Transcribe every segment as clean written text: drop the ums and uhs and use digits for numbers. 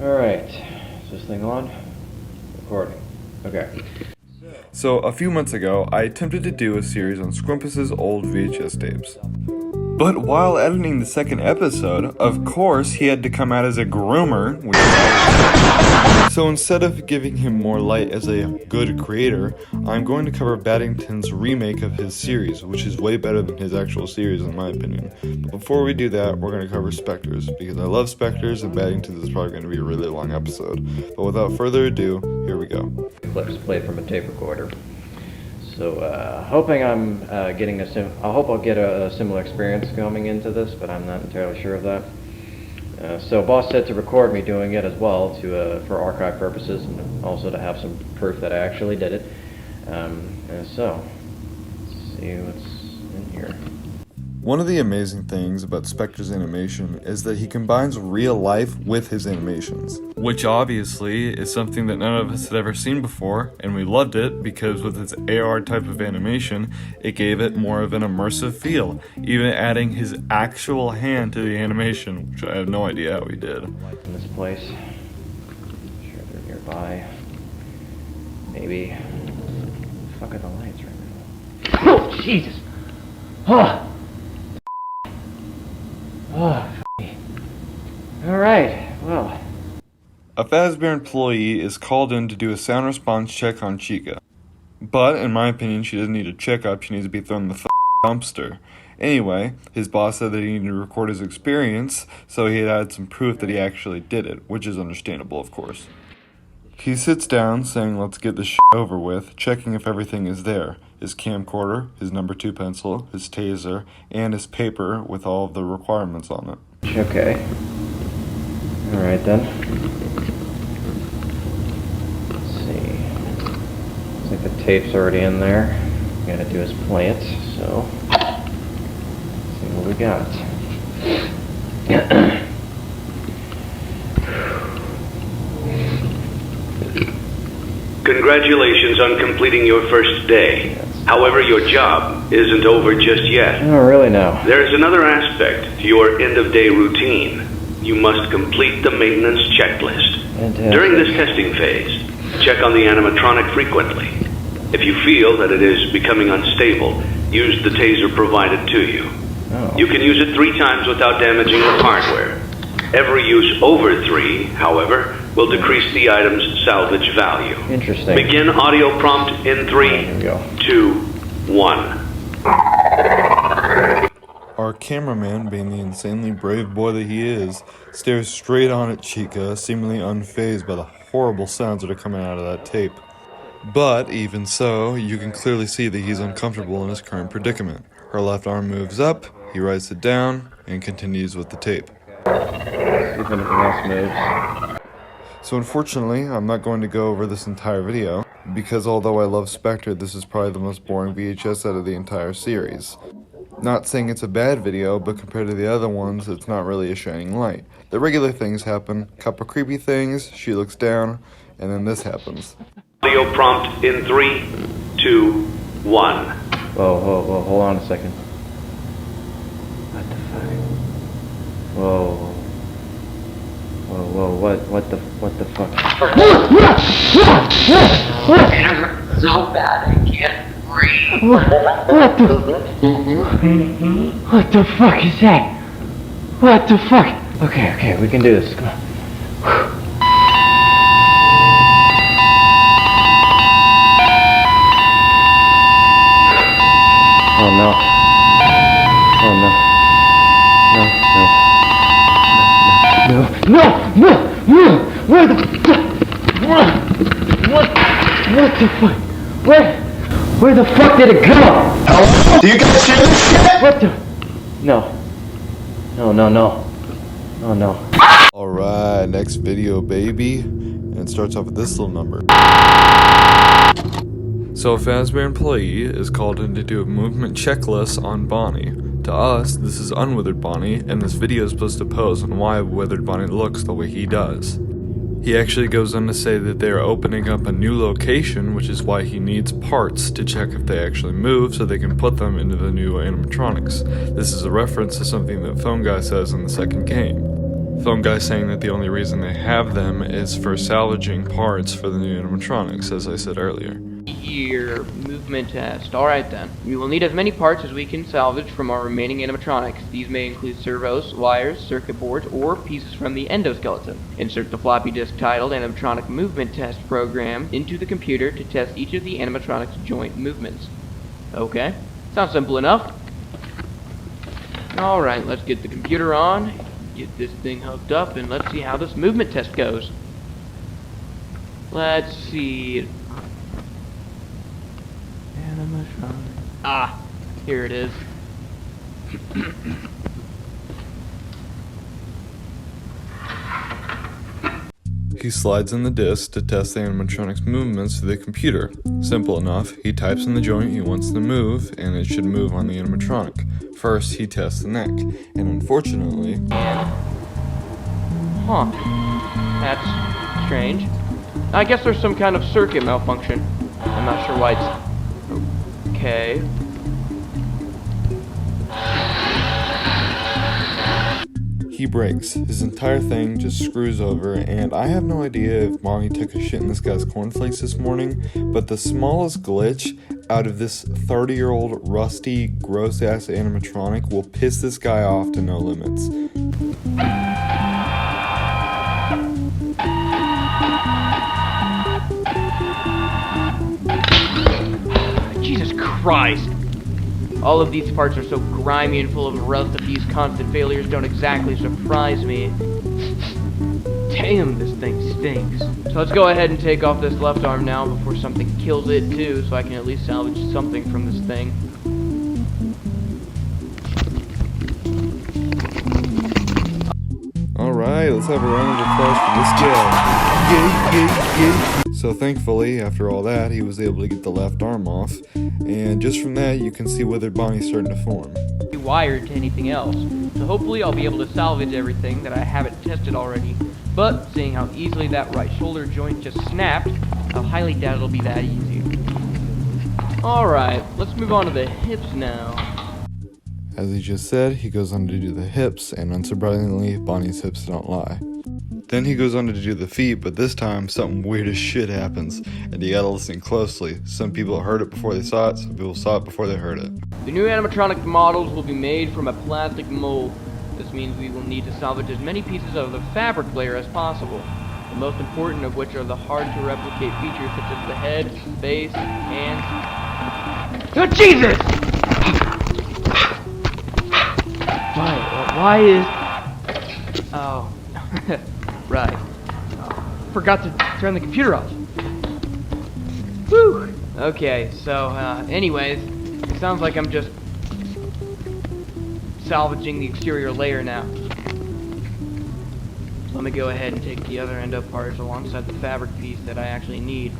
Alright, is this thing on? Recording. Okay. So, a few months ago, I attempted to do a series on Scrumpus's old VHS tapes. But while editing the second episode, of course, he had to come out as a groomer, so instead of giving him more light as a good creator, I'm going to cover Baddington's remake of his series, which is way better than his actual series in my opinion. But before we do that, we're going to cover Spectres, because I love Spectres and Baddington is probably going to be a really long episode. But without further ado, here we go. Clips played from a tape recorder. So, hoping I'm getting I hope I'll get a similar experience coming into this, but I'm not entirely sure of that. So, boss said to record me doing it as well for archive purposes, and also to have some proof that I actually did it. So, let's see what's in here. One of the amazing things about Spectre's animation is that he combines real life with his animations, which obviously is something that none of us had ever seen before, and we loved it because with its AR type of animation, it gave it more of an immersive feel, even adding his actual hand to the animation, which I have no idea how he did. In this place, I'm sure they're nearby. Maybe. The fuck are the lights right now? Oh, Jesus! Oh! Oh, alright, well. A Fazbear employee is called in to do a sound response check on Chica. But, in my opinion, she doesn't need a checkup, she needs to be thrown in the dumpster. Anyway, his boss said that he needed to record his experience, so he had added some proof that he actually did it, which is understandable, of course. He sits down, saying let's get this shit over with, checking if everything is there. His camcorder, his number 2 pencil, his taser, and his paper with all of the requirements on it. Okay. Alright then. Let's see. Looks like the tape's already in there. All we gotta do is play it, so. Let's see what we got. Congratulations on completing your first day. However, your job isn't over just yet. I don't really know. There's another aspect to your end-of-day routine. You must complete the maintenance checklist. Fantastic. During this testing phase, check on the animatronic frequently. If you feel that it is becoming unstable, use the taser provided to you. Oh. You can use it 3 times without damaging the hardware. Every use over 3, however, will decrease the item's salvage value. Interesting. Begin audio prompt in 3, There we go. 2, 1. Our cameraman, being the insanely brave boy that he is, stares straight on at Chica, seemingly unfazed by the horrible sounds that are coming out of that tape. But, even so, you can clearly see that he's uncomfortable in his current predicament. Her left arm moves up, he writes it down, and continues with the tape. See if anything else moves. So unfortunately, I'm not going to go over this entire video, because although I love Spectre, this is probably the most boring VHS out of the entire series. Not saying it's a bad video, but compared to the other ones, it's not really a shining light. The regular things happen, couple creepy things, she looks down, and then this happens. Audio prompt in 3, 2, 1. Whoa, hold on a second. What the fuck? Whoa, what the fuck? So bad I can't breathe. What the fuck is that? What the fuck? Okay, we can do this. Come on. Oh no. Oh no. No! Where the what the fuck? Where the fuck did it go? Hello? Do you guys hear this shit? What the? No. Oh no. Alright, next video, baby. And it starts off with this little number. So a Fazbear employee is called in to do a movement checklist on Bonnie. To us, this is unwithered Bonnie, and this video is supposed to pose on why withered Bonnie looks the way he does. He actually goes on to say that they are opening up a new location, which is why he needs parts to check if they actually move so they can put them into the new animatronics. This is a reference to something that Phone Guy says in the second game. Film guy saying that the only reason they have them is for salvaging parts for the new animatronics, as I said earlier. Your movement test. Alright then. We will need as many parts as we can salvage from our remaining animatronics. These may include servos, wires, circuit boards, or pieces from the endoskeleton. Insert the floppy disk titled Animatronic Movement Test Program into the computer to test each of the animatronic's joint movements. Okay. Sounds simple enough. Alright, let's get the computer on, get this thing hooked up, and let's see how this movement test goes. Let's see. Animatronic. Ah, here it is. He slides in the disc to test the animatronic's movements to the computer. Simple enough, he types in the joint he wants to move, and it should move on the animatronic. First, he tests the neck, and unfortunately... Huh. That's strange. I guess there's some kind of circuit malfunction. I'm not sure why it's... Okay. He breaks. His entire thing just screws over, and I have no idea if Bonnie took a shit in this guy's cornflakes this morning, but the smallest glitch out of this 30-year-old rusty, gross-ass animatronic will piss this guy off to no limits. Jesus Christ! All of these parts are so grimy and full of rust that these constant failures don't exactly surprise me. Damn, this thing stinks. So let's go ahead and take off this left arm now before something kills it too, so I can at least salvage something from this thing. Alright, let's have a round of applause for this guy. Yay, yay, yay. So thankfully, after all that, he was able to get the left arm off, and just from that, you can see withered Bonnie's starting to form. Wired to anything else, so hopefully I'll be able to salvage everything that I haven't tested already. But seeing how easily that right shoulder joint just snapped, I highly doubt it'll be that easy. Alright, let's move on to the hips now. As he just said, he goes on to do the hips, and unsurprisingly, Bonnie's hips don't lie. Then he goes on to do the feet, but this time something weird as shit happens, and you gotta listen closely. Some people heard it before they saw it, some people saw it before they heard it. The new animatronic models will be made from a plastic mold. This means we will need to salvage as many pieces of the fabric layer as possible, the most important of which are the hard-to-replicate features such as the head, face, hands... Oh, Jesus! Why is... Oh... Right. Forgot to turn the computer off. Whew! Okay, so, anyways, it sounds like I'm just salvaging the exterior layer now. Let me go ahead and take the other endo parts alongside the fabric piece that I actually need.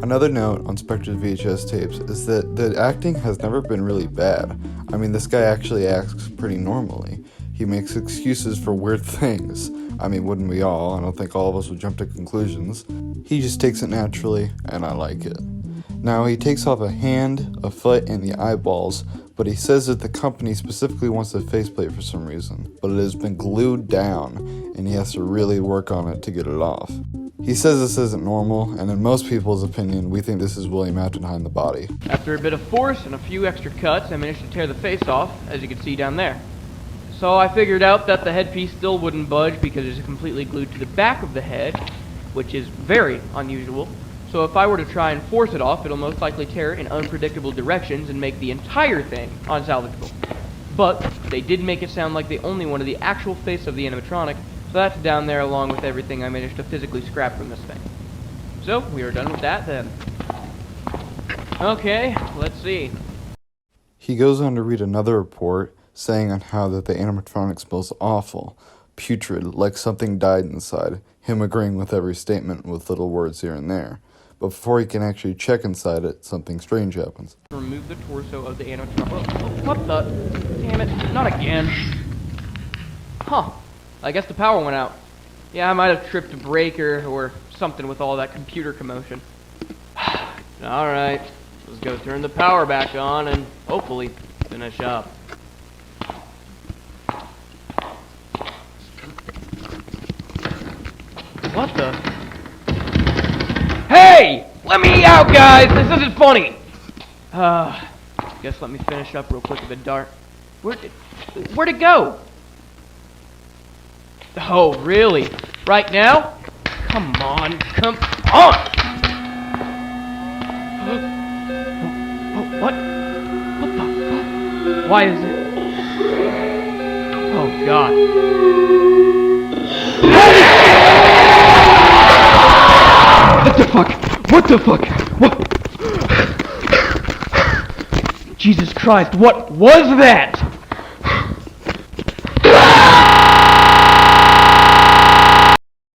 Another note on Spectres VHS tapes is that the acting has never been really bad. I mean, this guy actually acts pretty normally. He makes excuses for weird things. I mean, wouldn't we all? I don't think all of us would jump to conclusions. He just takes it naturally, and I like it. Now, he takes off a hand, a foot, and the eyeballs, but he says that the company specifically wants the faceplate for some reason, but it has been glued down, and he has to really work on it to get it off. He says this isn't normal, and in most people's opinion, we think this is William Aftonheim the body. After a bit of force and a few extra cuts, I managed to tear the face off, as you can see down there. So I figured out that the headpiece still wouldn't budge because it's completely glued to the back of the head, which is very unusual. So if I were to try and force it off, it'll most likely tear in unpredictable directions and make the entire thing unsalvageable. But they did make it sound like they only wanted the actual face of the animatronic, so that's down there along with everything I managed to physically scrap from this thing. So we are done with that then. Okay, let's see. He goes on to read another report saying on how that the animatronic smells awful, putrid, like something died inside, him agreeing with every statement with little words here and there. But before he can actually check inside it, something strange happens. Remove the torso of the animatronic. What the? Damn it, not again. Huh, I guess the power went out. Yeah, I might have tripped a breaker or something with all that computer commotion. Alright, let's go turn the power back on and hopefully finish up. What the? Hey! Let me out, guys! This isn't funny! Guess let me finish up real quick with the dart. Where'd it go? Oh, really? Right now? Come on, come on! What? What the fuck? Why is it? Oh, God. What the fuck? What the fuck? What? Jesus Christ, what was that?